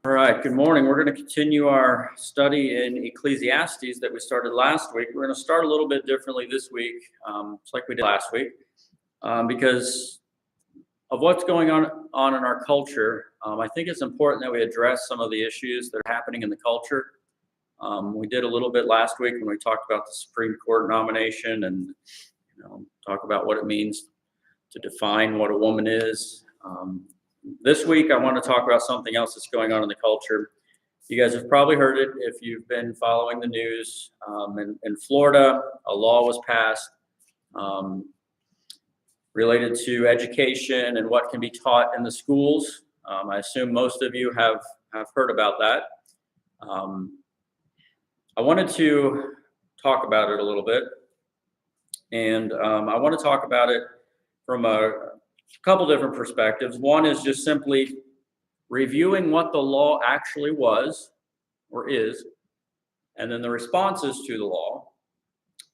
All right, good morning. We're going to continue our study in Ecclesiastes that we started last week. We're going to start a little bit differently this week, just like we did last week, because of what's going on in our culture. I think it's important that we address some of the issues that are happening in the culture. We did a little bit last week when we talked about the Supreme Court nomination and talk about what it means to define what a woman is. This week, I want to talk about something else that's going on in the culture. You guys have probably heard it if you've been following the news. In Florida, a law was passed related to education and what can be taught in the schools. I assume most of you have heard about that. I wanted to talk about it a little bit, and I want to talk about it from a couple different perspectives. One is just simply reviewing what the law actually was or is, and then the responses to the law,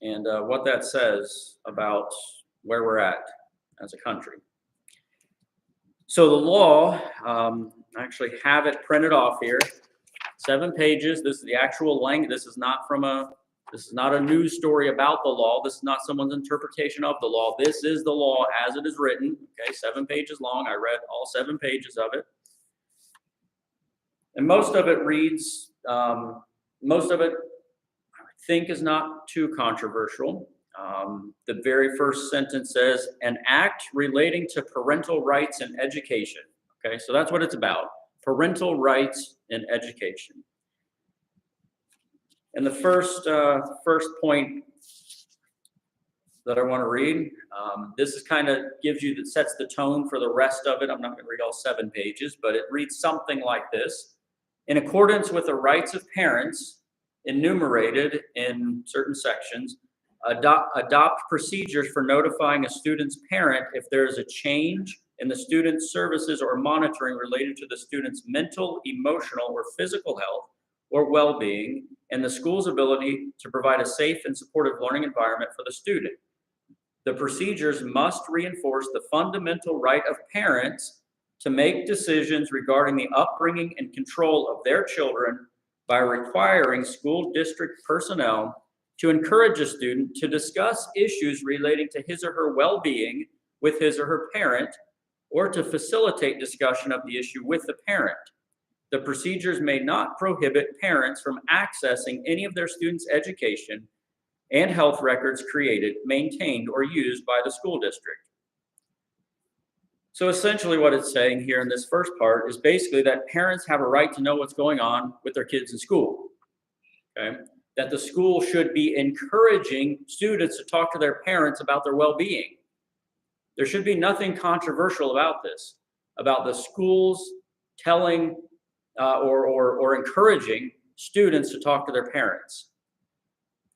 and what that says about where we're at as a country. So the law, I actually have it printed off here, 7 pages. This is the actual language. This is not a news story about the law. This is not someone's interpretation of the law. This is the law as it is written. Okay, 7 pages long. I read all 7 pages of it. And most of it reads, most of it I think is not too controversial. The very first sentence says, an act relating to parental rights and education. Okay, so that's what it's about, parental rights and education. And the first point that I want to read, this is kind of sets the tone for the rest of it. I'm not going to read all 7 pages, but it reads something like this. In accordance with the rights of parents enumerated in certain sections, adopt procedures for notifying a student's parent if there is a change in the student's services or monitoring related to the student's mental, emotional, or physical health or well-being, and the school's ability to provide a safe and supportive learning environment for the student. The procedures must reinforce the fundamental right of parents to make decisions regarding the upbringing and control of their children by requiring school district personnel to encourage a student to discuss issues relating to his or her well-being with his or her parent, or to facilitate discussion of the issue with the parent. The procedures may not prohibit parents from accessing any of their students' education and health records created, maintained, or used by the school district. So essentially what it's saying here in this first part is basically that parents have a right to know what's going on with their kids in school. Okay? That the school should be encouraging students to talk to their parents about their well-being. There should be nothing controversial about this, about the schools telling or encouraging students to talk to their parents.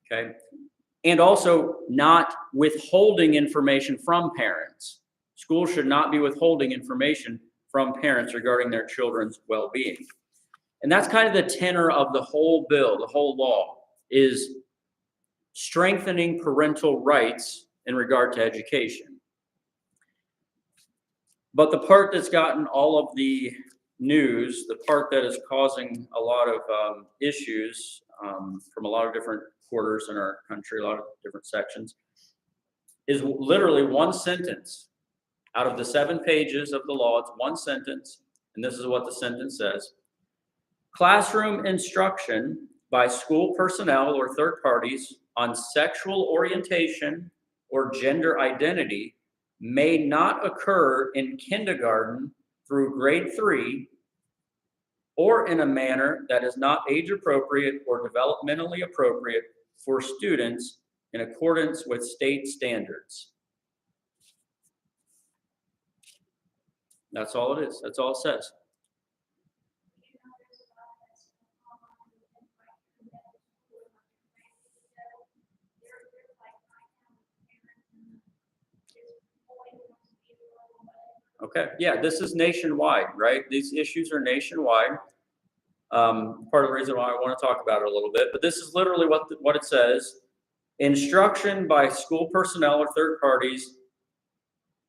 Okay, and also not withholding information from parents. Schools should not be withholding information from parents regarding their children's well-being. And that's kind of the tenor of the whole bill, the whole law, is strengthening parental rights in regard to education. But the part that's gotten all of the news, the part that is causing a lot of issues from a lot of different quarters in our country, a lot of different sections, is literally one sentence. Out of the 7 pages of the law, it's one sentence, and this is what the sentence says. Classroom instruction by school personnel or third parties on sexual orientation or gender identity may not occur in kindergarten through grade 3, or in a manner that is not age appropriate or developmentally appropriate for students in accordance with state standards. That's all it is. That's all it says. Okay, yeah, this is nationwide, right? These issues are nationwide. Part of the reason why I want to talk about it a little bit, but this is literally what it says. Instruction by school personnel or third parties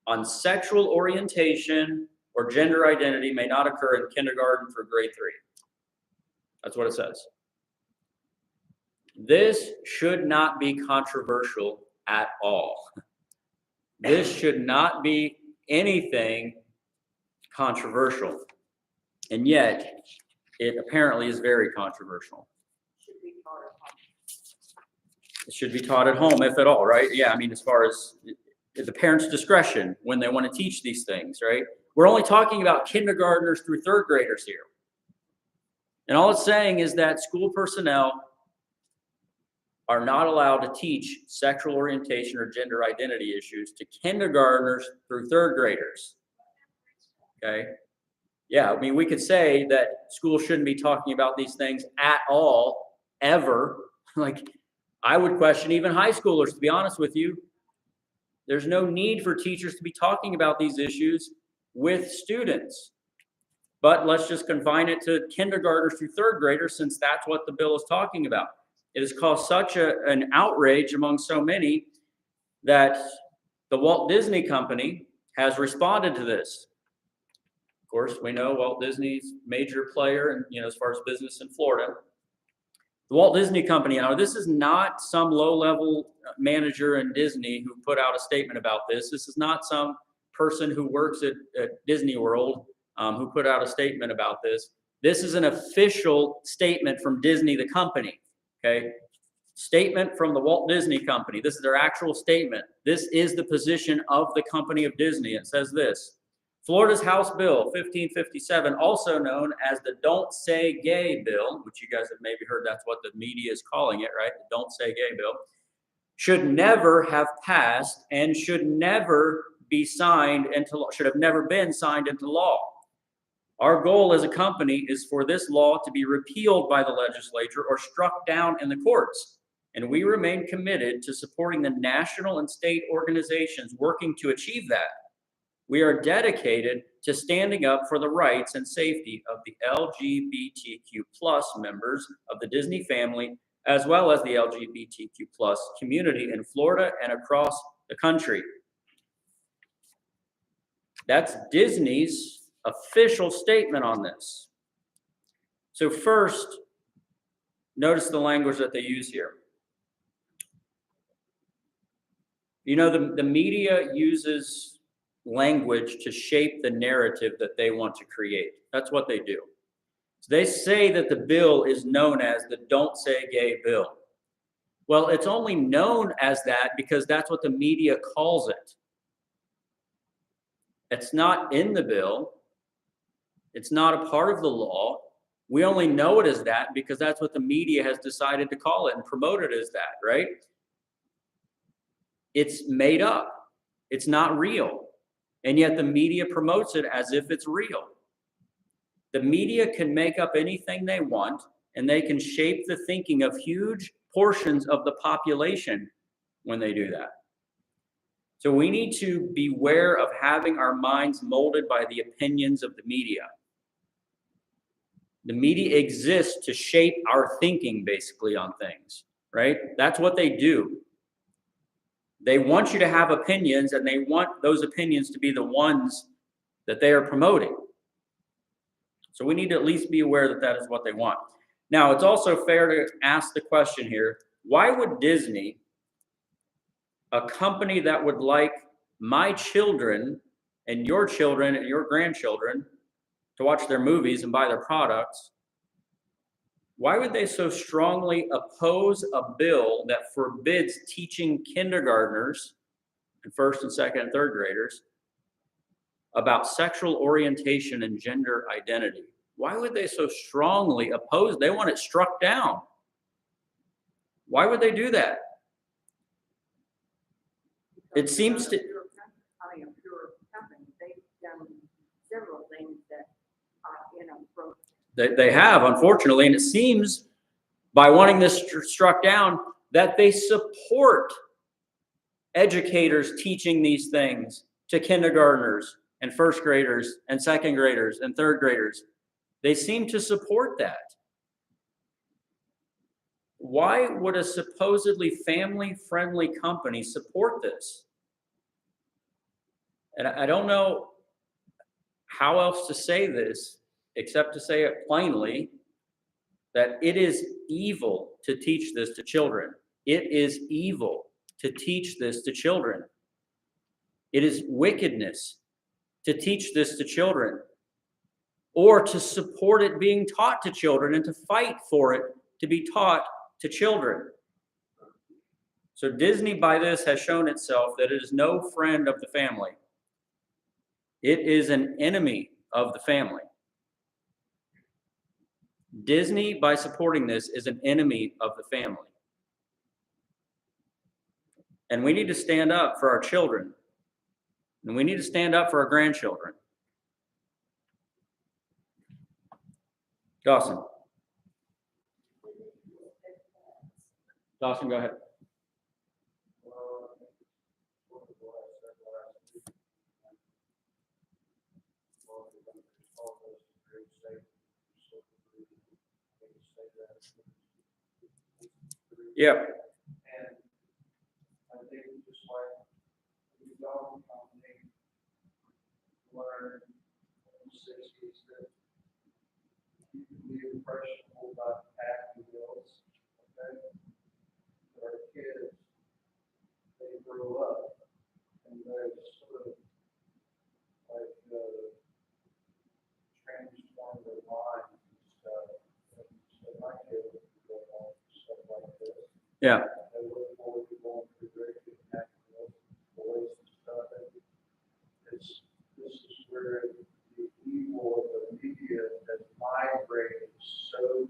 on sexual orientation or gender identity may not occur in kindergarten through grade 3. That's what it says. This should not be controversial at all. This should not be anything controversial. And yet, it apparently is very controversial. It should be taught at home, if at all, right? Yeah, I mean, as far as the parents' discretion when they want to teach these things, right? We're only talking about kindergartners through third graders here. And all it's saying is that school personnel are not allowed to teach sexual orientation or gender identity issues to kindergartners through third graders. Okay? Yeah, I mean, we could say that schools shouldn't be talking about these things at all, ever. Like, I would question even high schoolers, to be honest with you. There's no need for teachers to be talking about these issues with students. But let's just confine it to kindergartners through third graders, since that's what the bill is talking about. It has caused such an outrage among so many that the Walt Disney Company has responded to this. Of course, we know Walt Disney's major player, and as far as business in Florida. The Walt Disney Company, this is not some low-level manager in Disney who put out a statement about this. This is not some person who works at Disney World who put out a statement about this. This is an official statement from Disney, the company. Okay, statement from the Walt Disney Company. This is their actual statement. This is the position of the company of Disney. It says this: Florida's House Bill 1557, also known as the Don't Say Gay Bill, which you guys have maybe heard that's what the media is calling it, right? The Don't Say Gay Bill, should never have passed and should never be signed into law, should have never been signed into law. Our goal as a company is for this law to be repealed by the legislature or struck down in the courts. And we remain committed to supporting the national and state organizations working to achieve that. We are dedicated to standing up for the rights and safety of the LGBTQ plus members of the Disney family, as well as the LGBTQ plus community in Florida and across the country. That's Disney's official statement on this. So first, notice the language that they use here. The media uses language to shape the narrative that they want to create. That's what they do. So they say that the bill is known as the Don't Say Gay Bill. Well, it's only known as that because that's what the media calls it. It's not in the bill. It's not a part of the law. We only know it as that because that's what the media has decided to call it and promote it as that, right? It's made up. It's not real. And yet the media promotes it as if it's real. The media can make up anything they want, and they can shape the thinking of huge portions of the population when they do that. So we need to beware of having our minds molded by the opinions of the media. The media exists to shape our thinking, basically, on things, right? That's what they do. They want you to have opinions, and they want those opinions to be the ones that they are promoting. So we need to at least be aware that that is what they want. Now, it's also fair to ask the question here, why would Disney, a company that would like my children and your grandchildren to watch their movies and buy their products, why would they so strongly oppose a bill that forbids teaching kindergartners and first and second and third graders about sexual orientation and gender identity? Why would they so strongly oppose? They want it struck down. Why would they do that? It seems to. Several things that They have, unfortunately, and it seems by wanting this struck down that they support educators teaching these things to kindergartners and first graders and second graders and third graders. They seem to support that. Why would a supposedly family-friendly company support this? And I don't know how else to say this except to say it plainly. that it is evil to teach this to children. It is evil to teach this to children. It is wickedness to teach this to children, or to support it being taught to children and to fight for it to be taught to children. So Disney by this has shown itself that it is no friend of the family. It is an enemy of the family. Disney, by supporting this, is an enemy of the family. And we need to stand up for our children. And we need to stand up for our grandchildren. Dawson. Dawson, go ahead. Yeah. And I think just like we don't learn in the 60s that you can be impressionable about acting bills, okay? Our kids, they grow up and they're sort of like transform their minds and stuff. And so my kids would go on stuff like this. Yeah. I look forward to going through very good acting boys and stuff. This is where the evil of the media has migrated so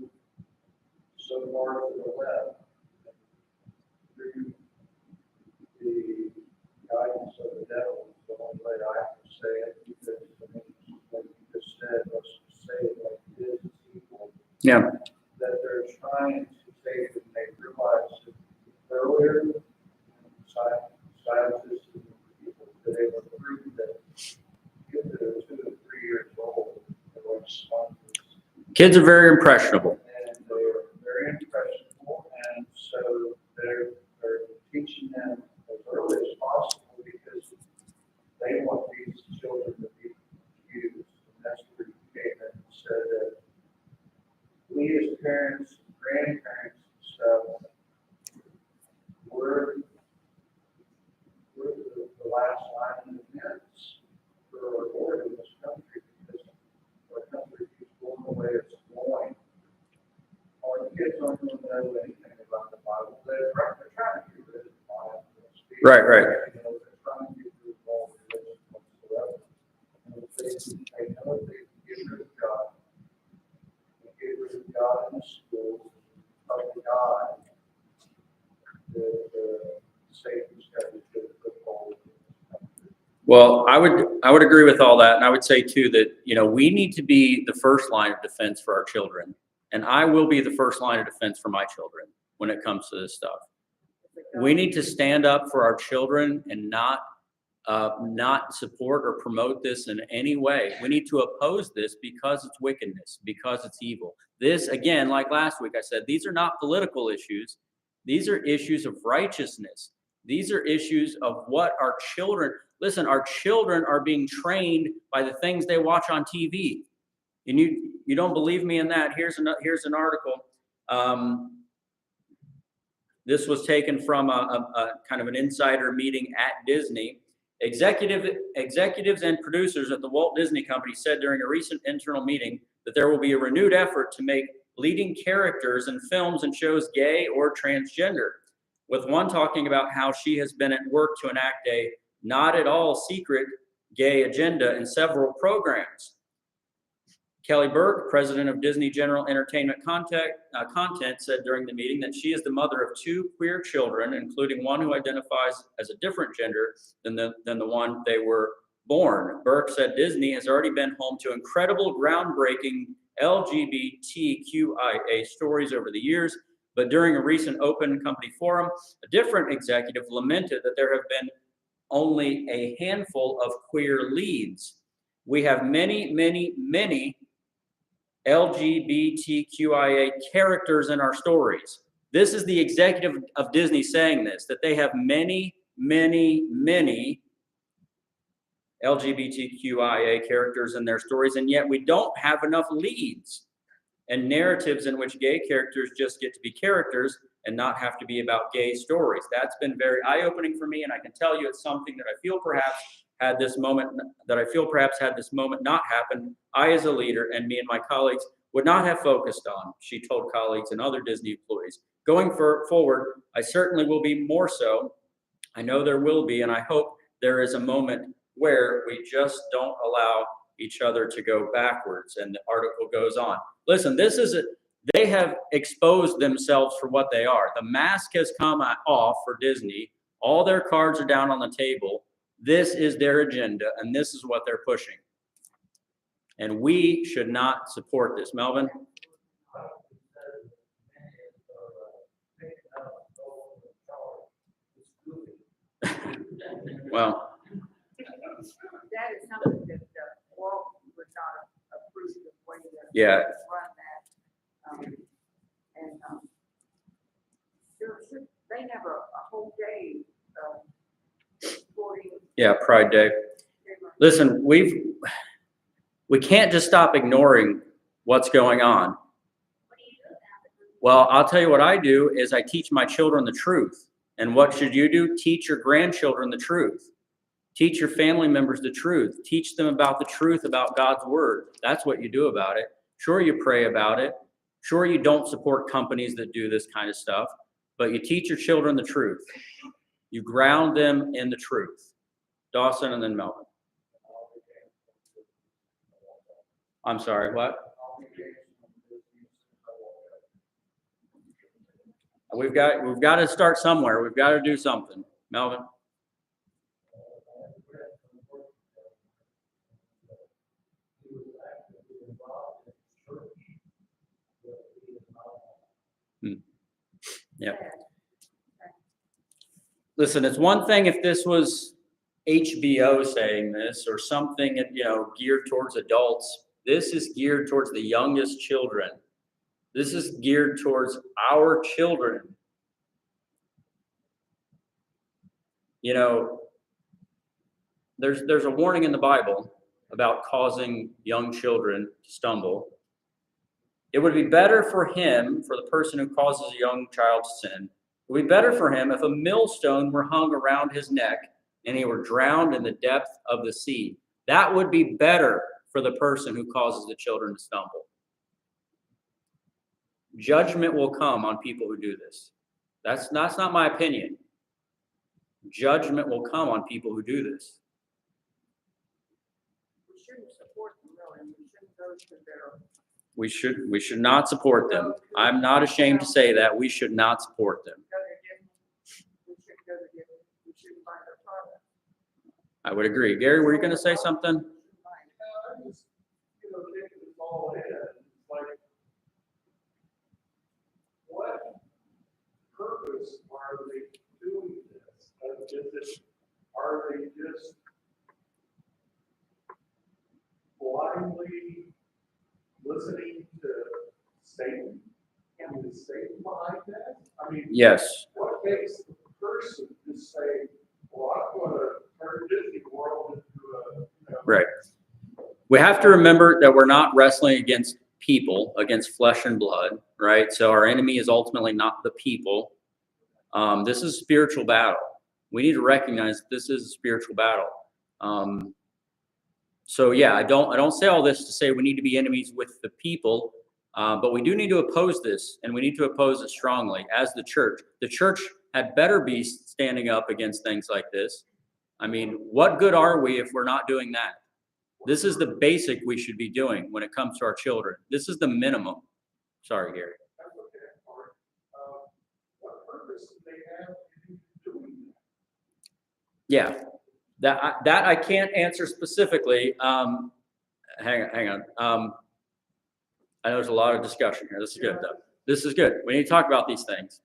far to the left through the guidance of the devil. The only way I can say it, because I mean, like you just said, let's just say it like it is, evil. Yeah. That they're trying to take and they realize that earlier scientists and people that they were proved that kids that are 2 to 3 years old are like sponges. Kids are very impressionable. And they're very impressionable, and so they're teaching them as early as possible because they want these children to be used. And that's where you came in and said that we as parents, grandparents and stuff, we're the last line in defense for our Lord in this country because our country keeps going the way it's going. Our kids aren't going to know anything about the Bible. They're trying to get rid of the Bible. Right. You know, they're trying to get rid of all religion whatsoever. And if they know they can get rid of God, and get rid of God in the schools, of God, the Satan's got to get a football. Well, I would agree with all that, and I would say too that we need to be the first line of defense for our children, and I will be the first line of defense for my children when it comes to this stuff. We need to stand up for our children and not support or promote this in any way. We need to oppose this because it's wickedness, because it's evil. This, again, like last week I said, these are not political issues. These are issues of righteousness. These are issues of what our children, listen, our children are being trained by the things they watch on TV. And you don't believe me in that. Here's an article. This was taken from a kind of an insider meeting at Disney. Executives and producers at the Walt Disney Company said during a recent internal meeting that there will be a renewed effort to make leading characters in films and shows gay or transgender, with one talking about how she has been at work to enact a not at all secret gay agenda in several programs. Kelly Burke, president of Disney General Entertainment Content, said during the meeting that she is the mother of 2 queer children, including one who identifies as a different gender than the one they were born. Burke said Disney has already been home to incredible, groundbreaking LGBTQIA stories over the years, but during a recent open company forum, a different executive lamented that there have been only a handful of queer leads. We have many, many, many LGBTQIA characters in our stories. This is the executive of Disney saying this, that they have many, many, many LGBTQIA characters in their stories, and yet we don't have enough leads. and narratives in which gay characters just get to be characters and not have to be about gay stories. That's been very eye-opening for me, and I can tell you it's something that I feel perhaps had this moment not happened, I as a leader and me and my colleagues would not have focused on, she told colleagues and other Disney employees. Going forward, I certainly will be more so. I know there will be, and I hope there is a moment where we just don't allow each other to go backwards. And the article goes on. Listen, they have exposed themselves for what they are. The mask has come off for Disney. All their cards are down on the table. This is their agenda, and this is what they're pushing. And we should not support this. Melvin? Well, That is something that Walt would not approve of way to yeah. run that. They have a whole day supporting. Yeah, Pride Day. Listen, we can't just stop ignoring what's going on. Well, I'll tell you what I do is I teach my children the truth. And what should you do? Teach your grandchildren the truth. Teach your family members the truth. Teach them about the truth about God's word. That's what you do about it. Sure, you pray about it. Sure, you don't support companies that do this kind of stuff, but you teach your children the truth. You ground them in the truth. Dawson and then Melvin. I'm sorry, what? We've got to start somewhere. We've got to do something. Melvin? Yeah. Listen, it's one thing if this was HBO saying this or something, geared towards adults. This is geared towards the youngest children. This is geared towards our children. There's a warning in the Bible about causing young children to stumble. It would be better for the person who causes a young child to sin, it would be better for him if a millstone were hung around his neck and he were drowned in the depth of the sea. That would be better for the person who causes the children to stumble. Judgment will come on people who do this. That's not my opinion. Judgment will come on people who do this. We shouldn't support them, really. We shouldn't go to their. We should not support them. I'm not ashamed to say that. We should not support them. We shouldn't go to Disney. We shouldn't buy their products. I would agree. Gary, were you going to say something? I just, taking this all in, it's like, what purpose are they doing this? Are they just blindly listening to Satan and the Satan behind that? I mean, Yes. what makes the person just say, well, I'm going to turn Disney World into a, Right. We have to remember that we're not wrestling against people, against flesh and blood, right? So our enemy is ultimately not the people. This is a spiritual battle. We need to recognize that this is a spiritual battle. So yeah, I don't say all this to say we need to be enemies with the people, but we do need to oppose this, and we need to oppose it strongly as the church. The church had better be standing up against things like this. I mean, what good are we if we're not doing that? This is the basic we should be doing when it comes to our children. This is the minimum. Sorry, Gary. that's okay. What purpose do they have in doing that? Yeah, that I can't answer specifically. Hang on. I know there's a lot of discussion here. This is good, though. This is good. We need to talk about these things.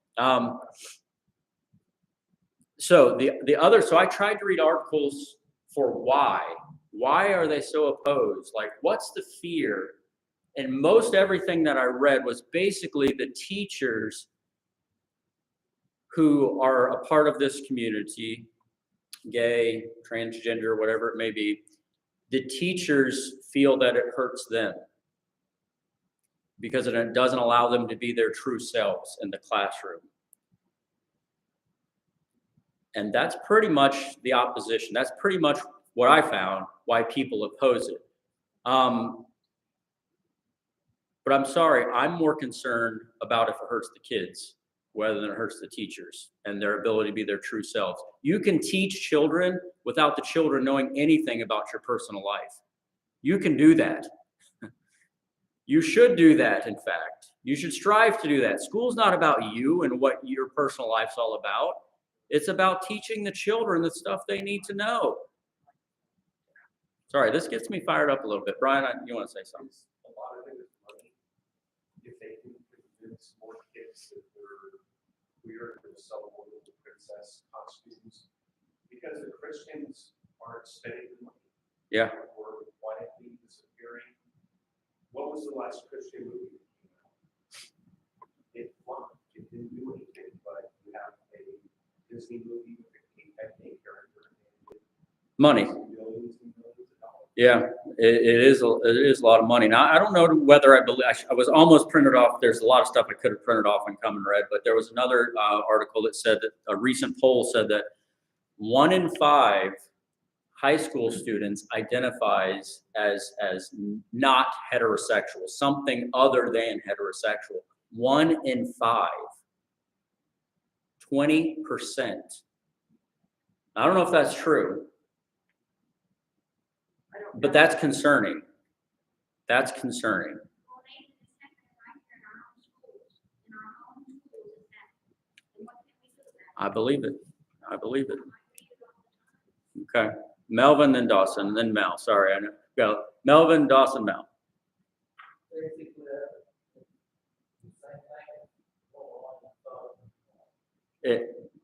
So I tried to read articles for why. Why are they so opposed? Like, what's the fear? And most everything that I read was basically the teachers who are a part of this community, gay, transgender, whatever it may be, the teachers feel that it hurts them because it doesn't allow them to be their true selves in the classroom. And that's pretty much the opposition. That's pretty much what I found why people oppose it. But I'm sorry, I'm more concerned about if it hurts the kids rather than it hurts the teachers and their ability to be their true selves. You can teach children without the children knowing anything about your personal life. You can do that. You should do that, in fact. You should strive to do that. School's not about you and what your personal life's all about. It's about teaching the children the stuff they need to know. Sorry, this gets me fired up a little bit. Brian, you want to say something? A lot of it is money. If they can convince more kids that they're weird and sell more little princess costumes, because the Christians aren't spending the money. Yeah. Or quietly disappearing. What was the last Christian movie that came out? It flopped. It didn't do anything, but you have a Disney movie with a main character. Money. Millions and millions of dollars. Yeah, it is a lot of money. Now, I don't know whether I believe, I was almost printed off. There's a lot of stuff I could have printed off and come and read, but there was another article that said that a recent poll said that 1 in 5 high school students identifies as not heterosexual, something other than heterosexual. 1 in 5, 20%. I don't know if that's true, but that's concerning. That's concerning. I believe it. I believe it. Okay. Melvin, then Dawson, then Mel. Sorry, I know. Go. Melvin, Dawson, Mel.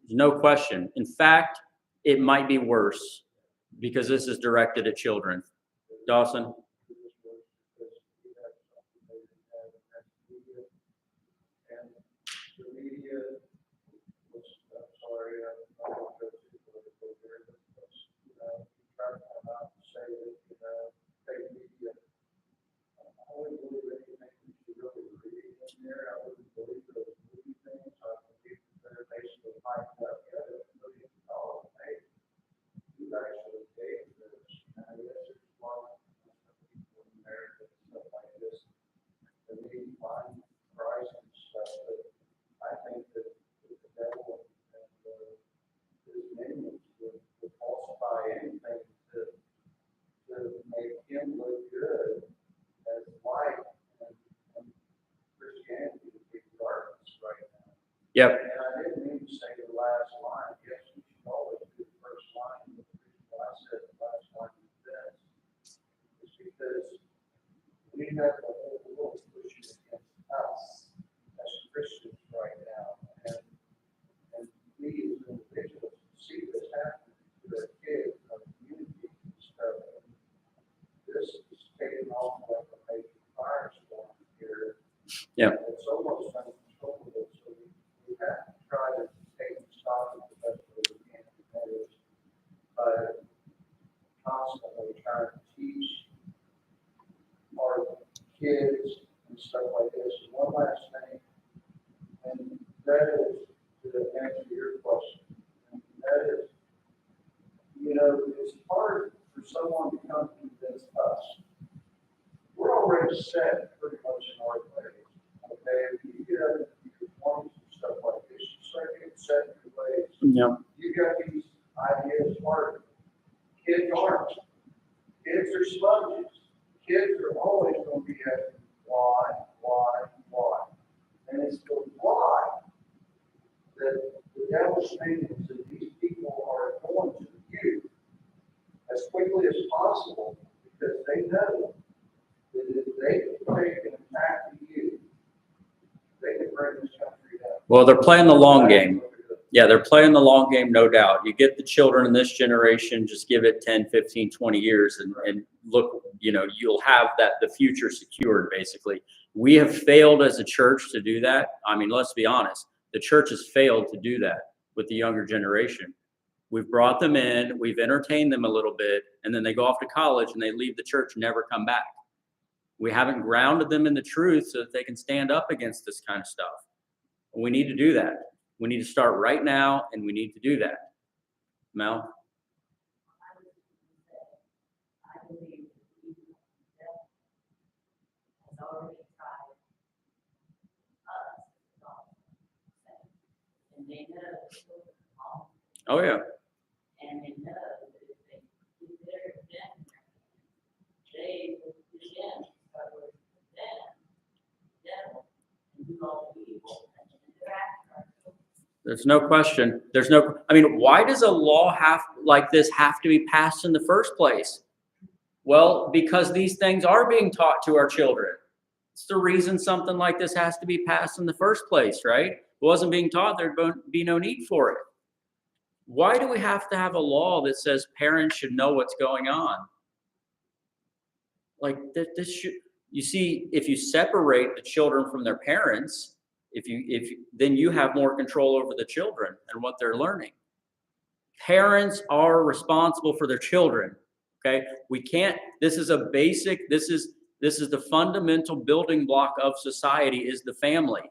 No question. In fact, it might be worse because this is directed at children. Dawson? Yep. And I didn't mean to say the last line. Yes, you should always do the first line. The reason why I said the last line is this. Is because we have the whole world pushing against us as Christians right now. And we as individuals see this happening to our kids, our community and stuff. And this is taking off like a major firestorm here. Yeah. It's almost uncontrollable. So we have to try to take stock of the best way we can. And that is by constantly trying to teach our kids and stuff like this. And one last thing, and that is to answer your question. And that is, you know, it's hard for someone to come convince us. We're already set pretty much in our ways. Okay, if you get up into your 20s and stuff like this, you start getting set in your ways. Yep. You got these ideas hard. Kids aren't. Kids are sponges. Kids are always going to be asking why. And it's the why that the devil's thinking that these people are going to use as quickly as possible because they know that if they can take an attack to you, they can bring this country down. Well, they're playing the long game. Yeah, they're playing the long game, no doubt. You get the children in this generation, just give it 10, 15, 20 years and look, you know, you'll have the future secured, basically. We have failed as a church to do that. I mean, let's be honest. The church has failed to do that with the younger generation. We've brought them in, we've entertained them a little bit, and then they go off to college and they leave the church and never come back. We haven't grounded them in the truth so that they can stand up against this kind of stuff. We need to do that. We need to start right now, and we need to do that. Mel? I believe that has already tried us, and they know all, Oh, yeah. and they know that if they keep their agenda, they will begin to cover them, and do all the evil and interact with our children. There's no question. I mean, why does a law like this have to be passed in the first place? Well, because these things are being taught to our children. It's the reason something like this has to be passed in the first place, right? If it wasn't being taught, there'd be no need for it. Why do we have to have a law that says parents should know what's going on? Like this should, you see, if you separate the children from their parents, then you have more control over the children and what they're learning. Parents are responsible for their children. Okay, we can't. This is a basic. This is the fundamental building block of society is the family.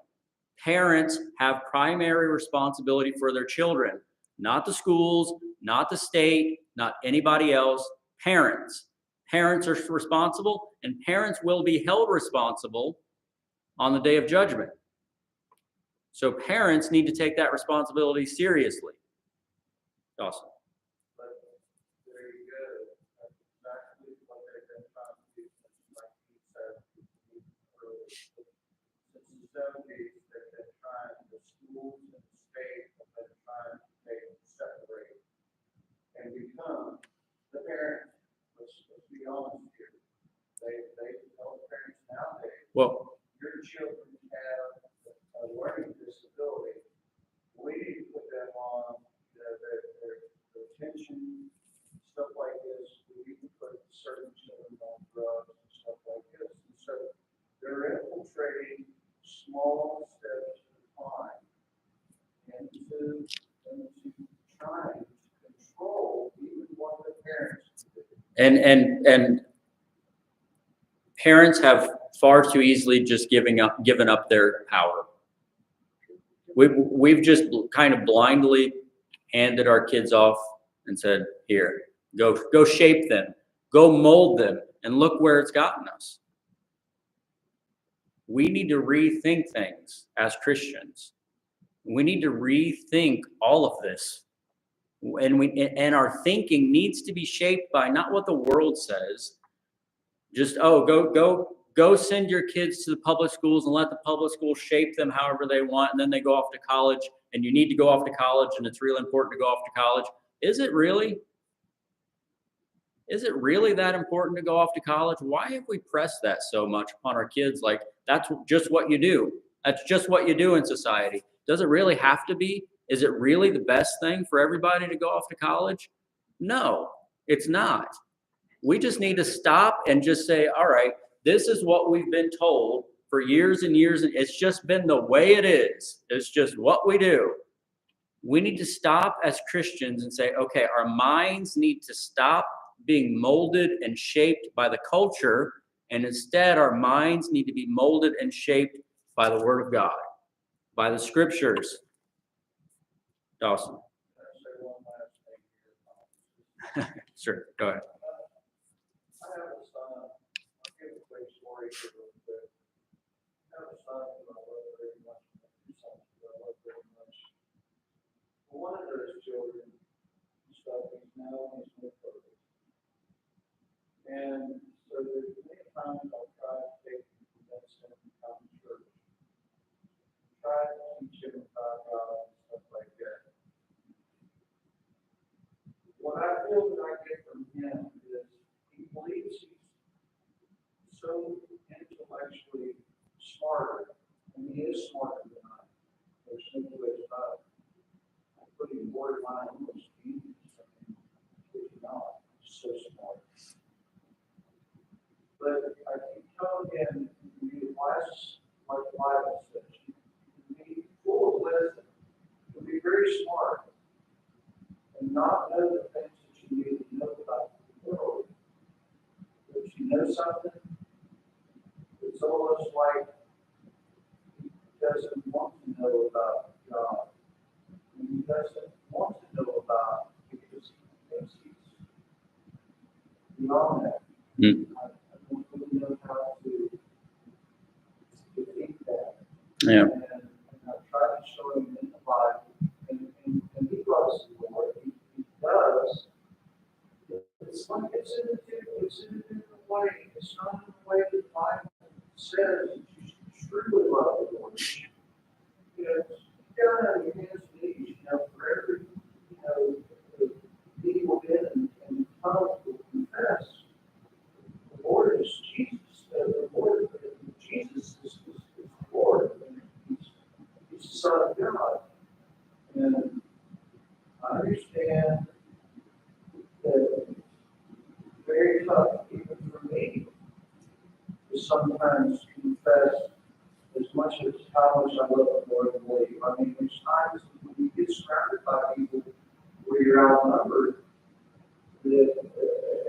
Parents have primary responsibility for their children, not the schools, not the state, not anybody else. Parents. Parents are responsible, and parents will be held responsible on the day of judgment. So parents need to take that responsibility seriously. Awesome. But there you go. That's exactly what they've been trying to do, like you said earlier. Since the 70s, they've been trying, the schools and the state have been trying to separate and become the parents. Let's be honest here. They tell the parents nowadays, Well, your children have a learning disability. We need to put them on their attention, stuff like this. We need to put certain children on drugs and stuff like this. And so they're infiltrating small steps at a time into trying to control even what the parents do. and parents have far too easily just given up their power. We've just kind of blindly handed our kids off and said, "Here, go shape them, go mold them," and look where it's gotten us. We need to rethink things as Christians. We need to rethink all of this, and our thinking needs to be shaped by not what the world says. Just go send your kids to the public schools and let the public schools shape them however they want, and then they go off to college, and you need to go off to college, and it's really important to go off to college. Is it really? Is it really that important to go off to college? Why have we pressed that so much upon our kids? Like, that's just what you do. That's just what you do in society. Does it really have to be? Is it really the best thing for everybody to go off to college? No, it's not. We just need to stop and just say, all right, this is what we've been told for years and years, and it's just been the way it is. It's just what we do. We need to stop as Christians and say, okay, our minds need to stop being molded and shaped by the culture, and instead our minds need to be molded and shaped by the Word of God, by the Scriptures. Dawson. Can I say one last thing here? Sure, go ahead. I have a son. I'll give a quick story here real quick. I have a son who I love very much. Two sons who I love very much. One of those children, he's now in his mid-30s. And so there's many times I'll try to take him to convince him to come to church. Try to teach him about God and stuff like that. What I feel that I get from him is he believes he's so intellectually smarter, and he is smarter than I am. There's no way about it. I put him borderline almost genius. I mean, he's not so smart. But I keep telling him to be wise, like the Bible says. You can be full of wisdom, you can be very smart, and not know the things that you need to know about the world. But if you know something, doesn't want to know about God. He doesn't want to know about because he thinks he's beyond that. Mm. I don't really know how to defeat that. Yeah. And I try to show him in the Bible, and he loves the Lord. He does. It's like it's in a different way. It's not in the way the Bible says you should truly love the Lord. You know, you gotta have your hands and knees, you know, for every, you know, the evil in and tongue will confess. The Lord is Jesus. The Lord, Jesus is the Lord. He's the Son of God. And I understand that it's very tough, even for me, to sometimes confess as much as how much I love the Lord and believe. I mean, there's times when you get surrounded by people where you're outnumbered, that,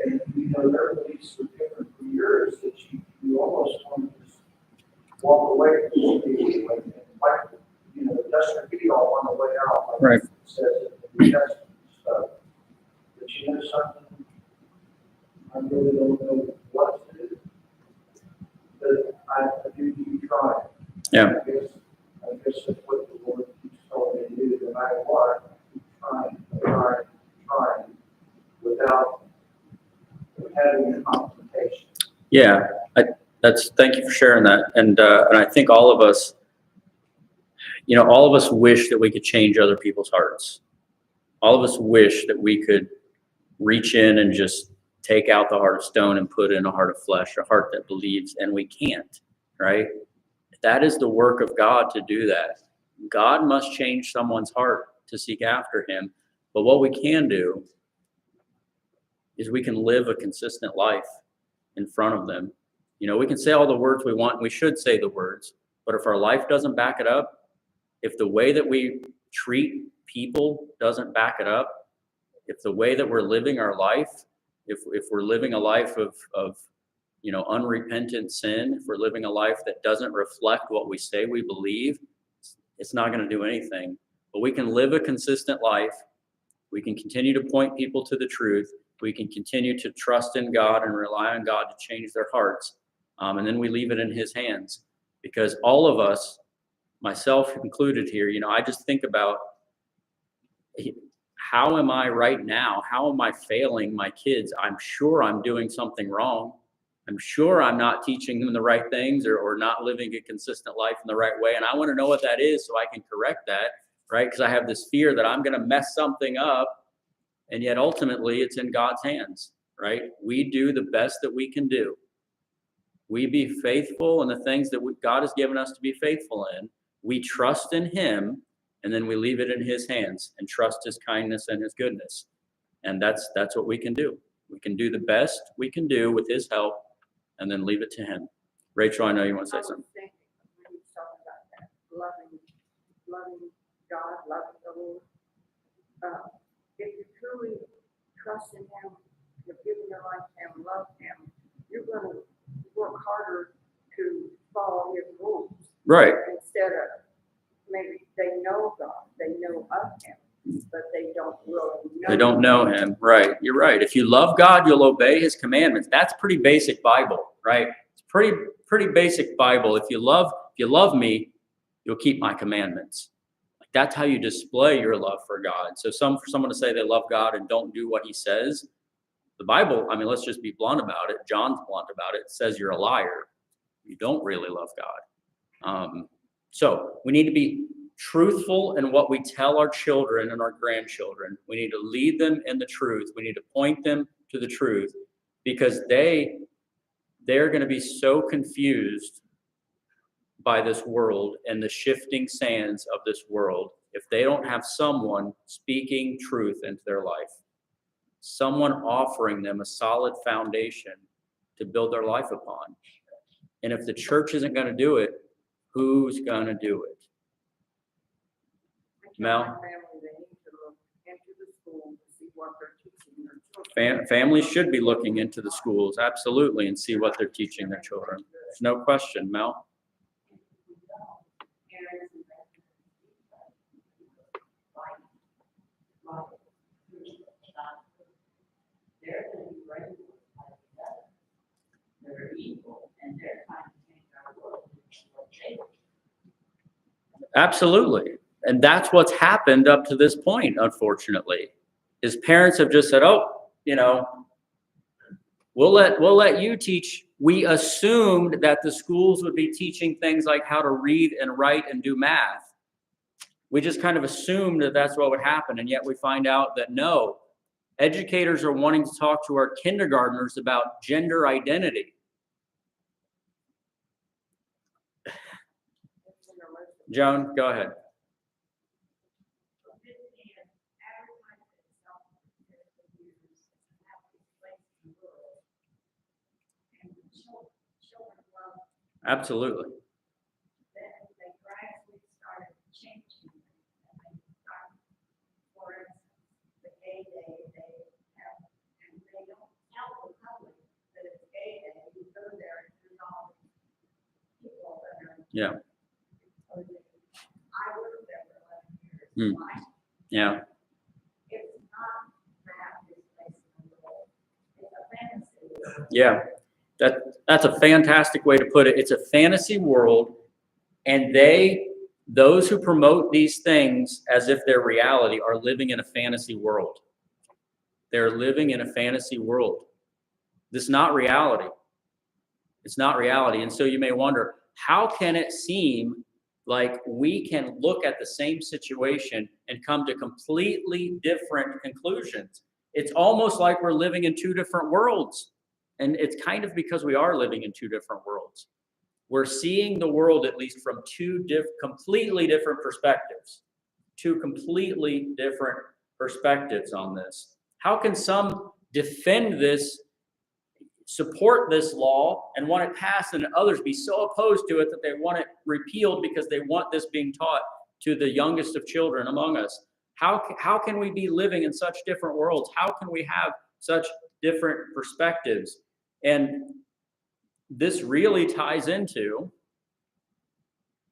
and you know their beliefs are different from yours, that you almost want to just walk away from these people and like, you know, dust your feet off on the way out, like Right. it says in the New Testament stuff. But you know something? I really don't know what to do. But I do keep trying. Yeah. I guess that's what the Lord keeps telling me to do, no matter what. Keep trying, without having a confrontation. Yeah. Thank you for sharing that. And I think all of us wish that we could change other people's hearts. All of us wish that we could reach in and just take out the heart of stone and put in a heart of flesh, a heart that believes, and we can't, right? That is the work of God to do that. God must change someone's heart to seek after him. But what we can do is we can live a consistent life in front of them. You know, we can say all the words we want, and we should say the words, but if our life doesn't back it up, if the way that we treat people doesn't back it up, if the way that we're living our life, if we're living a life of unrepentant sin, if we're living a life that doesn't reflect what we say we believe, it's not going to do anything. But we can live a consistent life. We can continue to point people to the truth. We can continue to trust in God and rely on God to change their hearts. And then we leave it in his hands. Because all of us, myself included here, I just think about, how am I right now? How am I failing my kids? I'm sure I'm doing something wrong. I'm sure I'm not teaching them the right things or not living a consistent life in the right way. And I want to know what that is so I can correct that, right? Because I have this fear that I'm going to mess something up. And yet ultimately it's in God's hands, right? We do the best that we can do. We be faithful in the things that God has given us to be faithful in. We trust in him, and then we leave it in his hands and trust his kindness and his goodness. And that's what we can do. We can do the best we can do with his help and then leave it to him. Rachel, I know you want to say something. I was thinking, when you talk about that, loving God, loving the Lord. If you truly trust in him, you're giving your life to him, love him, you're going to work harder to follow his rules. Right. Instead of, maybe they know God, they know of him, but they don't really know. They don't know him. Right. You're right. If you love God, you'll obey his commandments. That's pretty basic Bible, right? It's pretty basic Bible. If you love me, you'll keep my commandments. Like that's how you display your love for God. So for someone to say they love God and don't do what he says, the Bible, I mean, let's just be blunt about it. John's blunt about it. It says you're a liar. You don't really love God. So we need to be truthful in what we tell our children and our grandchildren. We need to lead them in the truth. We need to point them to the truth because they're going to be so confused by this world and the shifting sands of this world if they don't have someone speaking truth into their life, someone offering them a solid foundation to build their life upon. And if the church isn't going to do it, who's going to do it? Mel? My family, they need to look into the school to see what they're teaching their children. Families should be looking into the schools, absolutely, and see what they're teaching their children. There's no question, Mel. And Absolutely. And that's what's happened up to this point, unfortunately, is parents have just said, oh, we'll let you teach. We assumed that the schools would be teaching things like how to read and write and do math. We just kind of assumed that that's what would happen. And yet we find out that no, educators are wanting to talk to our kindergartners about gender identity. Joan, go ahead. Absolutely. Then they gradually started changing. For instance, the gay day, they have, and they don't tell the public that it's gay day. You go there and there's all these people that are. Yeah. I worked there for 11 years. Why? Yeah. It's not the happiest place in the world. It's a fantasy. Yeah. That's a fantastic way to put it. It's a fantasy world, and those who promote these things as if they're reality are living in a fantasy world. They're living in a fantasy world. This is not reality. It's not reality. And so you may wonder, how can it seem like we can look at the same situation and come to completely different conclusions? It's almost like we're living in two different worlds. And it's kind of because we are living in two different worlds. We're seeing the world at least from two completely different perspectives. Two completely different perspectives on this. How can some defend this, support this law, and want it passed, and others be so opposed to it that they want it repealed because they want this being taught to the youngest of children among us? How can we be living in such different worlds? How can we have such different perspectives? And this really ties into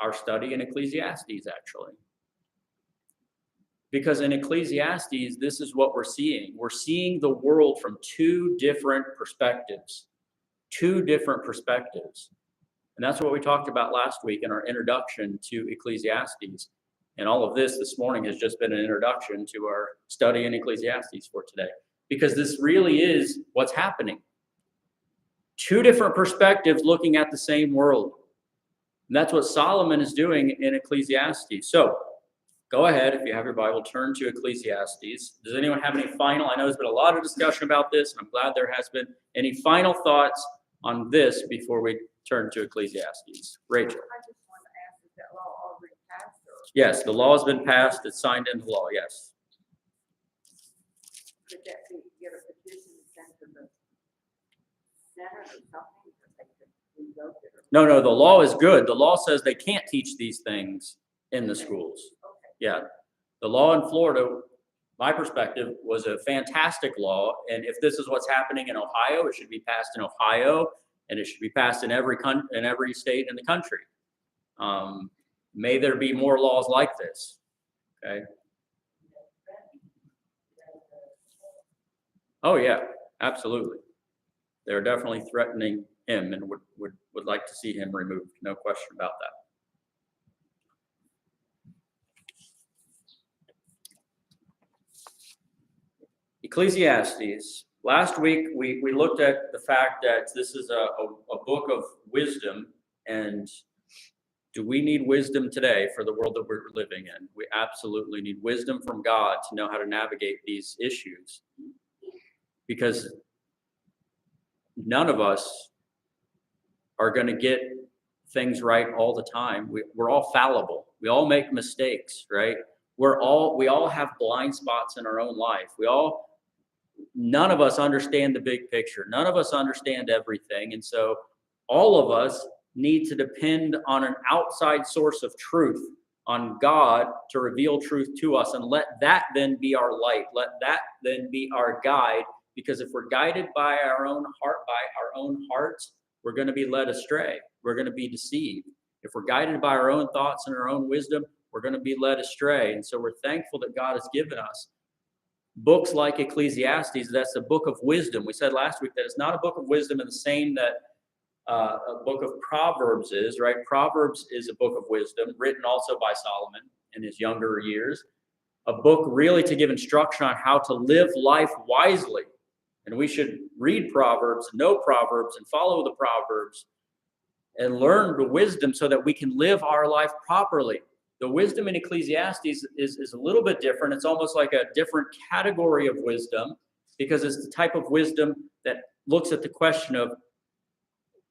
our study in Ecclesiastes, actually. Because in Ecclesiastes, this is what we're seeing. We're seeing the world from two different perspectives. Two different perspectives. And that's what we talked about last week in our introduction to Ecclesiastes. And all of this morning has just been an introduction to our study in Ecclesiastes for today. Because this really is what's happening. Two different perspectives looking at the same world. And that's what Solomon is doing in Ecclesiastes. So, go ahead, if you have your Bible, turn to Ecclesiastes. Does anyone have any final? I know there's been a lot of discussion about this, and I'm glad there has been. Any final thoughts on this before we turn to Ecclesiastes? Rachel. I just want to ask, is that law already passed? Or Yes, the law has been passed. It's signed into law, yes. could that be, get a petition sent to the Senate or something that they could revoke it? Or- No, the law is good. The law says they can't teach these things in the schools. Okay. Yeah. The law in Florida, my perspective, was a fantastic law. And if this is what's happening in Ohio, it should be passed in Ohio, and it should be passed in every state in the country. May there be more laws like this. Okay. Oh yeah, absolutely. They're definitely threatening him and would like to see him removed. No question about that. Ecclesiastes. Last week, we looked at the fact that this is a book of wisdom, and do we need wisdom today for the world that we're living in? We absolutely need wisdom from God to know how to navigate these issues, because none of us are going to get things right all the time. We're all fallible. We all make mistakes, right? We all have blind spots in our own life. None of us understand the big picture. None of us understand everything. And so all of us need to depend on an outside source of truth, on God to reveal truth to us, and let that then be our light. Let that then be our guide. Because if we're guided by our own hearts, we're going to be led astray. We're going to be deceived. If we're guided by our own thoughts and our own wisdom, we're going to be led astray. And so we're thankful that God has given us books like Ecclesiastes. That's a book of wisdom. We said last week that it's not a book of wisdom in the same that a book of Proverbs is, right? Proverbs is a book of wisdom, written also by Solomon in his younger years. A book really to give instruction on how to live life wisely. And we should read Proverbs, know Proverbs, and follow the Proverbs and learn the wisdom so that we can live our life properly. The wisdom in Ecclesiastes is a little bit different. It's almost like a different category of wisdom because it's the type of wisdom that looks at the question of,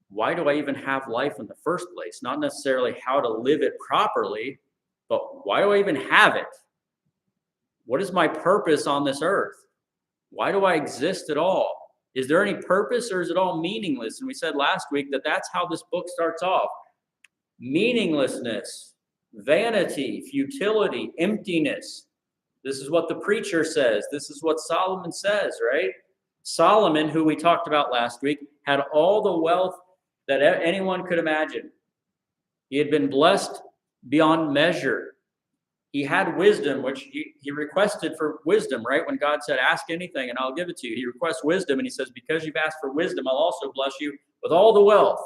why do I even have life in the first place? Not necessarily how to live it properly, but why do I even have it? What is my purpose on this earth? Why do I exist at all? Is there any purpose or is it all meaningless? And we said last week that that's how this book starts off. Meaninglessness, vanity, futility, emptiness. This is what the preacher says. This is what Solomon says, right? Solomon, who we talked about last week, had all the wealth that anyone could imagine. He had been blessed beyond measure. He had wisdom, which he requested for wisdom, right? When God said, ask anything and I'll give it to you. He requests wisdom and he says, because you've asked for wisdom, I'll also bless you with all the wealth.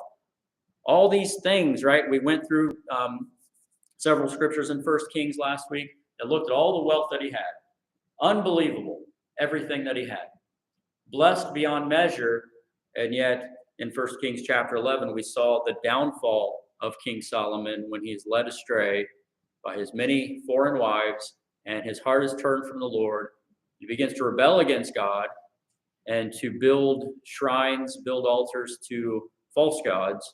All these things, right? We went through several scriptures in 1 Kings last week that looked at all the wealth that he had. Unbelievable, everything that he had. Blessed beyond measure, and yet in 1 Kings chapter 11, we saw the downfall of King Solomon when he is led astray by his many foreign wives, and his heart is turned from the Lord. He begins to rebel against God and to build shrines, build altars to false gods.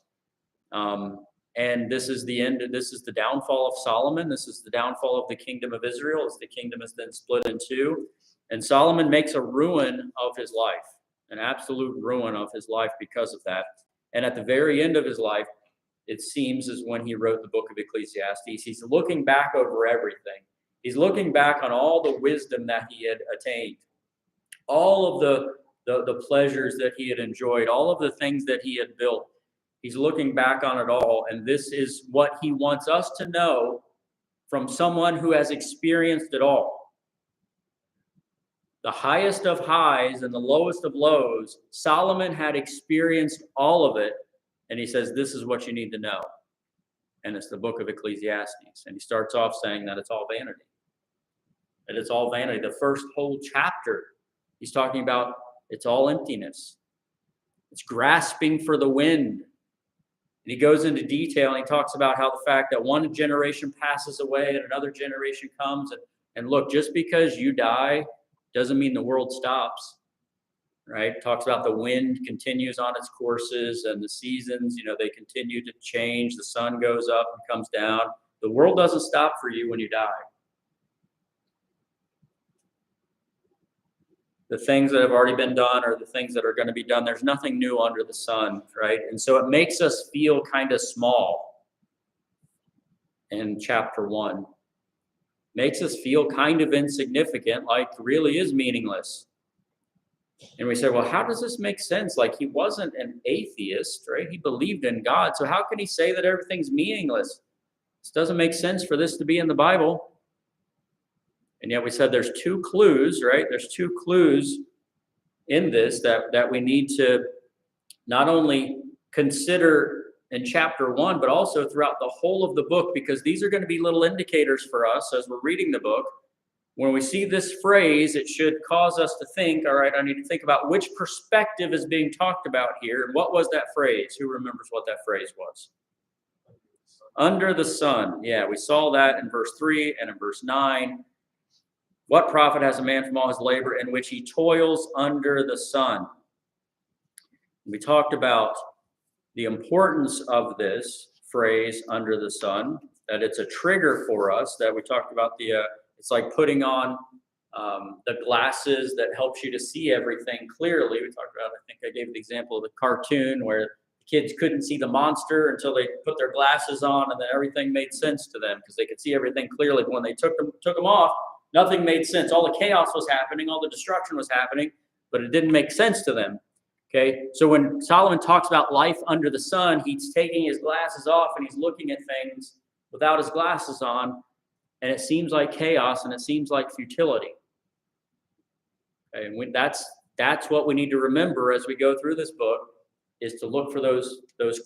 And this is the end. This is the downfall of Solomon. This is the downfall of the kingdom of Israel as the kingdom is then split in two. And Solomon makes a ruin of his life, an absolute ruin of his life because of that. And at the very end of his life, it seems, is when he wrote the book of Ecclesiastes. He's looking back over everything. He's looking back on all the wisdom that he had attained, all of the pleasures that he had enjoyed, all of the things that he had built. He's looking back on it all, and this is what he wants us to know from someone who has experienced it all. The highest of highs and the lowest of lows, Solomon had experienced all of it. And he says, this is what you need to know. And it's the book of Ecclesiastes. And he starts off saying that it's all vanity. That it's all vanity. The first whole chapter, he's talking about it's all emptiness. It's grasping for the wind. And he goes into detail and he talks about how the fact that one generation passes away and another generation comes. And look, just because you die doesn't mean the world stops. Right? Talks about the wind continues on its courses and the seasons, they continue to change. The sun goes up and comes down. The world doesn't stop for you when you die. The things that have already been done are the things that are going to be done. There's nothing new under the sun, right? And so it makes us feel kind of small in chapter 1. Makes us feel kind of insignificant, like really is meaningless. And we say, well, how does this make sense? Like, he wasn't an atheist, right? He believed in God. So how can he say that everything's meaningless? This doesn't make sense for this to be in the Bible. And yet we said there's 2 clues, right? There's 2 clues in this that we need to not only consider in chapter 1, but also throughout the whole of the book, because these are going to be little indicators for us as we're reading the book. When we see this phrase, it should cause us to think, all right, I need to think about which perspective is being talked about here. And what was that phrase? Who remembers what that phrase was? Under the sun. Yeah, we saw that in verse 3 and in verse 9. What profit has a man from all his labor in which he toils under the sun? We talked about the importance of this phrase, under the sun, that it's a trigger for us, that we talked about it's like putting on the glasses that helps you to see everything clearly. We talked about, I think I gave the example of the cartoon where the kids couldn't see the monster until they put their glasses on, and then everything made sense to them because they could see everything clearly. But when they took them off, nothing made sense. All the chaos was happening, all the destruction was happening, but it didn't make sense to them. Okay, so when Solomon talks about life under the sun, he's taking his glasses off and he's looking at things without his glasses on. And it seems like chaos, and it seems like futility. Okay, and that's what we need to remember as we go through this book. is to look for those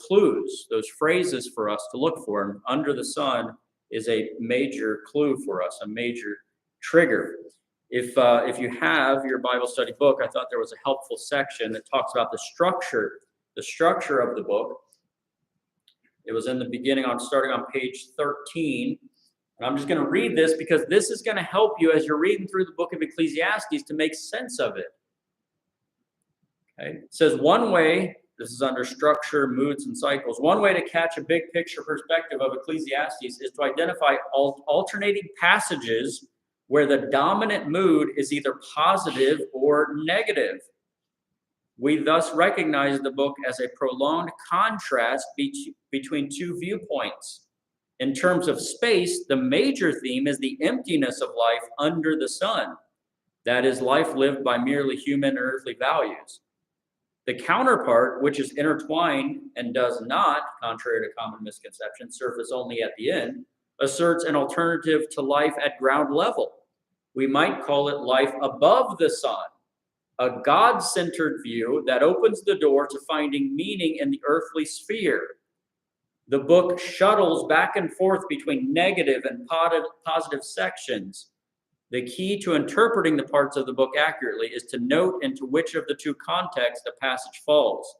clues, those phrases for us to look for. And under the sun is a major clue for us, a major trigger. If you have your Bible study book, I thought there was a helpful section that talks about the structure of the book. It was in the beginning, starting on page 13. And I'm just going to read this because this is going to help you as you're reading through the book of Ecclesiastes to make sense of it. Okay. It says one way, this is under structure, moods, and cycles. One way to catch a big picture perspective of Ecclesiastes is to identify alternating passages where the dominant mood is either positive or negative. We thus recognize the book as a prolonged contrast between two viewpoints. In terms of space, the major theme is the emptiness of life under the sun. That is, life lived by merely human or earthly values. The counterpart, which is intertwined and does not, contrary to common misconception, surface only at the end, asserts an alternative to life at ground level. We might call it life above the sun, a God-centered view that opens the door to finding meaning in the earthly sphere. The book shuttles back and forth between negative and positive sections. The key to interpreting the parts of the book accurately is to note into which of the two contexts the passage falls.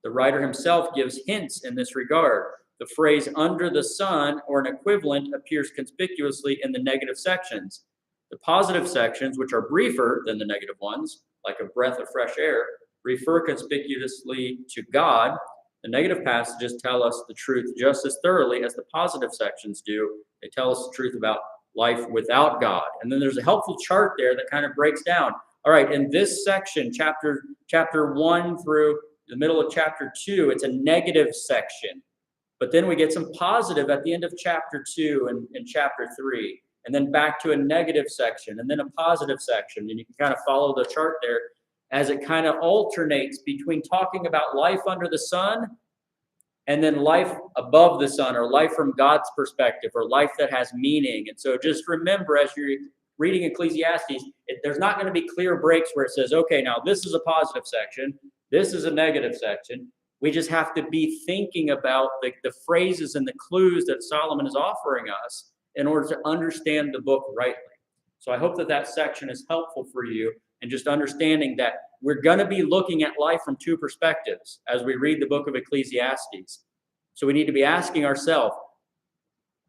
The writer himself gives hints in this regard. The phrase under the sun or an equivalent appears conspicuously in the negative sections. The positive sections, which are briefer than the negative ones, like a breath of fresh air, refer conspicuously to God. The negative passages tell us the truth just as thoroughly as the positive sections do. They tell us the truth about life without God. And then there's a helpful chart there that kind of breaks down. All right, in this section, chapter 1 through the middle of chapter 2, it's a negative section. But then we get some positive at the end of chapter 2 and chapter 3. And then back to a negative section, and then a positive section. And you can kind of follow the chart there as it kind of alternates between talking about life under the sun and then life above the sun, or life from God's perspective, or life that has meaning. And so just remember, as you're reading Ecclesiastes, there's not going to be clear breaks where it says, okay, now this is a positive section, this is a negative section. We just have to be thinking about the phrases and the clues that Solomon is offering us in order to understand the book rightly. So I hope that section is helpful for you, and just understanding that we're going to be looking at life from two perspectives as we read the book of Ecclesiastes. So we need to be asking ourselves,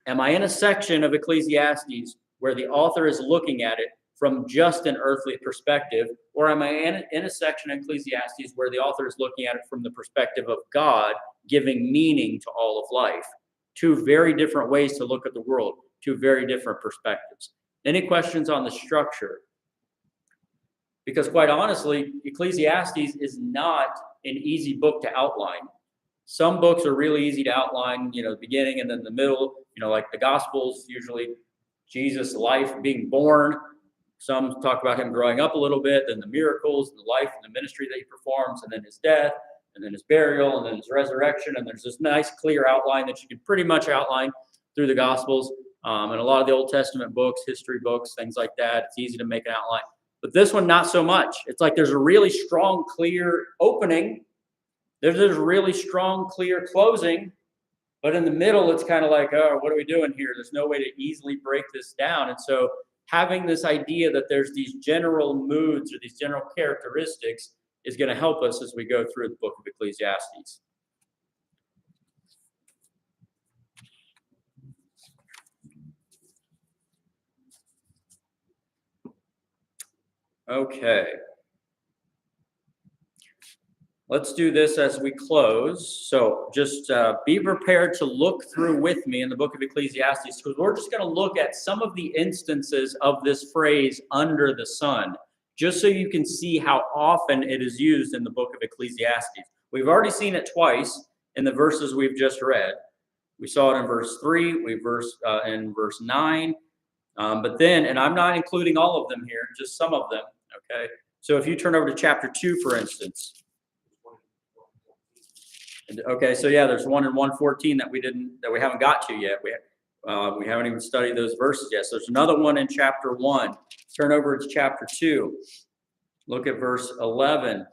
am I in a section of Ecclesiastes where the author is looking at it from just an earthly perspective, or am I in a section of Ecclesiastes where the author is looking at it from the perspective of God, giving meaning to all of life? Two very different ways to look at the world, two very different perspectives. Any questions on the structure? Because quite honestly, Ecclesiastes is not an easy book to outline. Some books are really easy to outline, the beginning and then the middle, like the Gospels, usually Jesus' life being born. Some talk about him growing up a little bit, then the miracles and the life and the ministry that he performs, and then his death, and then his burial, and then his resurrection. And there's this nice, clear outline that you can pretty much outline through the Gospels. And a lot of the Old Testament books, history books, things like that, it's easy to make an outline. But this one, not so much. It's like there's a really strong, clear opening. There's a really strong, clear closing. But in the middle, it's kind of like, oh, what are we doing here? There's no way to easily break this down. And so having this idea that there's these general moods or these general characteristics is going to help us as we go through the book of Ecclesiastes. Okay. Let's do this as we close. So just be prepared to look through with me in the book of Ecclesiastes, because we're just going to look at some of the instances of this phrase under the sun, just so you can see how often it is used in the book of Ecclesiastes. We've already seen it twice in the verses we've just read. We saw it in verse 3, in verse 9. But then, and I'm not including all of them here, just some of them, okay? So if you turn over to chapter 2, for instance. Okay, so yeah, there's one in 114 that we haven't got to yet. We haven't even studied those verses yet. So there's another one in chapter 1. Turn over to chapter 2. Look at verse 11.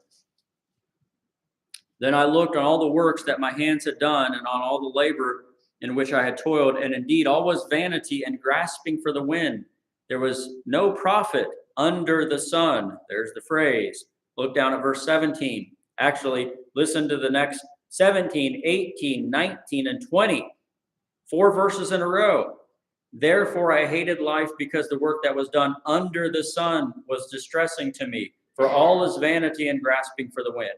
Then I looked on all the works that my hands had done, and on all the labor in which I had toiled, and indeed all was vanity and grasping for the wind. There was no profit under the sun. There's the phrase. Look down at verse 17. Actually, listen to the next 17, 18, 19, and 20. 4 verses in a row. Therefore I hated life, because the work that was done under the sun was distressing to me, for all is vanity and grasping for the wind.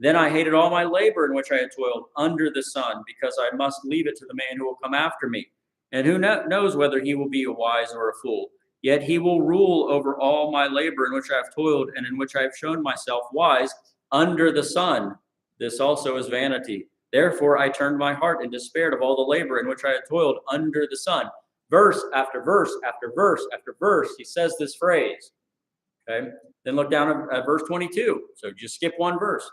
Then I hated all my labor in which I had toiled under the sun, because I must leave it to the man who will come after me. And who knows whether he will be a wise or a fool. Yet he will rule over all my labor in which I have toiled, and in which I have shown myself wise under the sun. This also is vanity. Therefore I turned my heart and despaired of all the labor in which I had toiled under the sun. Verse after verse after verse after verse, he says this phrase. Okay. Then look down at verse 22. So just skip one verse.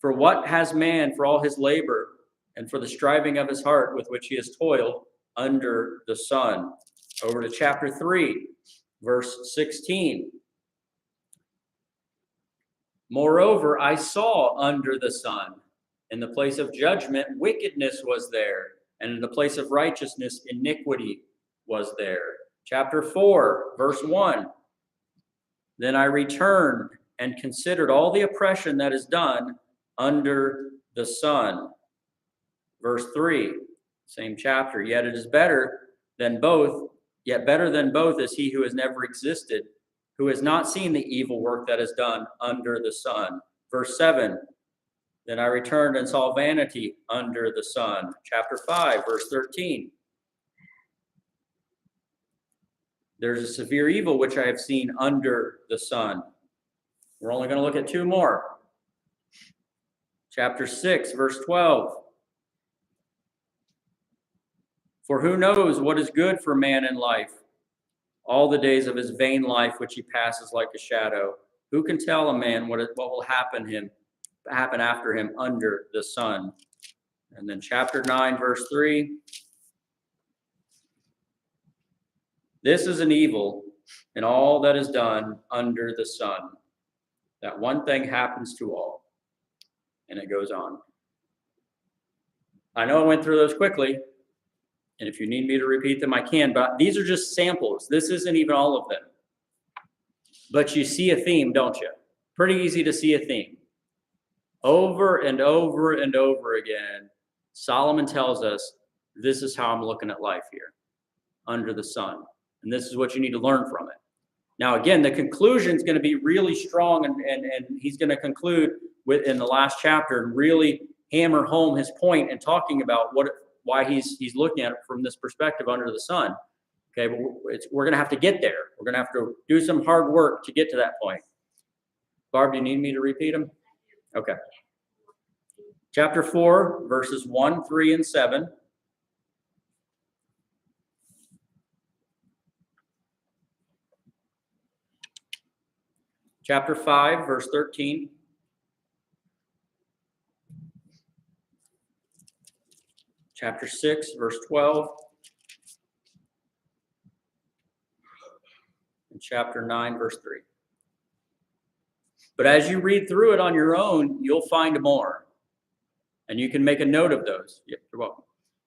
For what has man for all his labor, and for the striving of his heart with which he has toiled under the sun? Over to chapter 3, verse 16. Moreover, I saw under the sun, in the place of judgment, wickedness was there, and in the place of righteousness, iniquity was there. Chapter 4, verse 1. Then I returned and considered all the oppression that is done under the sun. Verse 3, same chapter. Yet it is better than both, yet better than both is he who has never existed, who has not seen the evil work that is done under the sun. Verse 7, then I returned and saw vanity under the sun. Chapter 5, verse 13. There's a severe evil which I have seen under the sun. We're only going to look at 2 more. Chapter 6, verse 12. For who knows what is good for man in life? All the days of his vain life which he passes like a shadow. Who can tell a man what will happen after him under the sun? And then chapter 9, verse 3. This is an evil in all that is done under the sun, that one thing happens to all. And it goes on. I know I went through those quickly, and if you need me to repeat them, I can, but these are just samples. This isn't even all of them. But you see a theme, don't you? Pretty easy to see a theme. Over and over and over again, Solomon tells us, this is how I'm looking at life here, under the sun. And this is what you need to learn from it. Now, again, the conclusion is going to be really strong, and he's going to conclude in the last chapter and really hammer home his point and talking about why he's looking at it from this perspective under the sun. Okay, but we're going to have to get there. We're going to have to do some hard work to get to that point. Barb, do you need me to repeat them? Okay. Chapter 4, verses 1, 3, and 7. Chapter 5, verse 13. Chapter 6, verse 12. And chapter 9, verse 3. But as you read through it on your own, you'll find more. And you can make a note of those. You're welcome.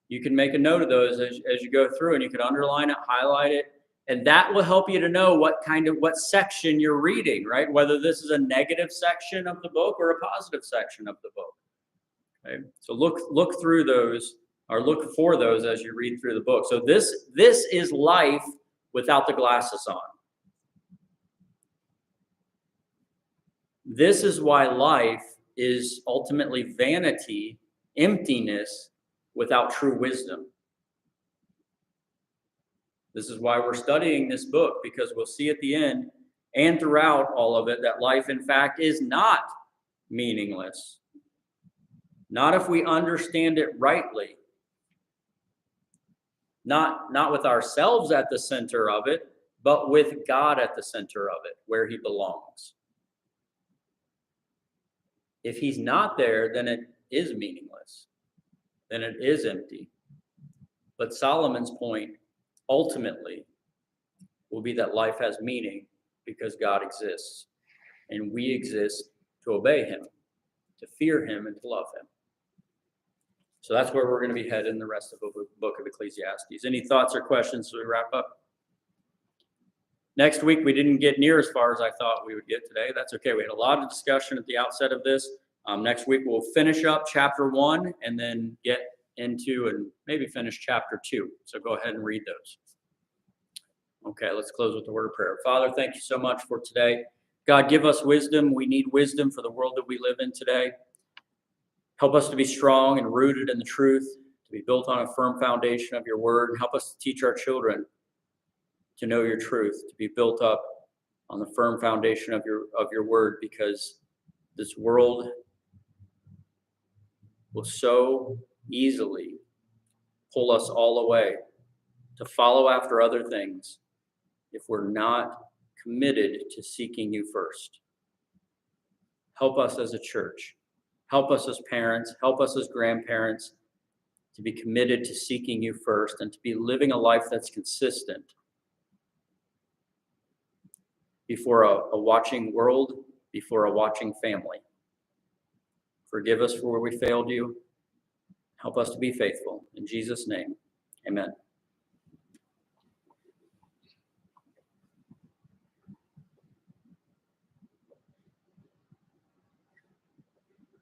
You can make a note of those as you go through, and you can underline it, highlight it, and that will help you to know what section you're reading, right? Whether this is a negative section of the book or a positive section of the book. Okay, so look through those, or look for those as you read through the book. So this is life without the glasses on. This is why life is ultimately vanity, emptiness, without true wisdom. This is why we're studying this book, because we'll see at the end and throughout all of it that life, in fact, is not meaningless. Not if we understand it rightly. Not with ourselves at the center of it, but with God at the center of it, where he belongs. If he's not there, then it is meaningless. Then it is empty. But Solomon's point ultimately will be that life has meaning because God exists, and we exist to obey him. to fear him and to love him. So that's where we're going to be headed in the rest of the book of Ecclesiastes. Any thoughts or questions as we wrap up? Next week, we didn't get near as far as I thought we would get today. That's okay. We had a lot of discussion at the outset of this. Next week, we'll finish up chapter 1 and then get into and maybe finish chapter 2. So go ahead and read those. Okay, let's close with the word of prayer. Father, thank you so much for today. God, give us wisdom. We need wisdom for the world that we live in today. Help us to be strong and rooted in the truth, to be built on a firm foundation of your word. And help us to teach our children to know your truth, to be built up on the firm foundation of your word, because this world will so easily pull us all away to follow after other things if we're not committed to seeking you first. Help us as a church. Help us as parents. Help us as grandparents to be committed to seeking you first and to be living a life that's consistent before a watching world, before a watching family. Forgive us for where we failed you. Help us to be faithful. In Jesus' name, amen.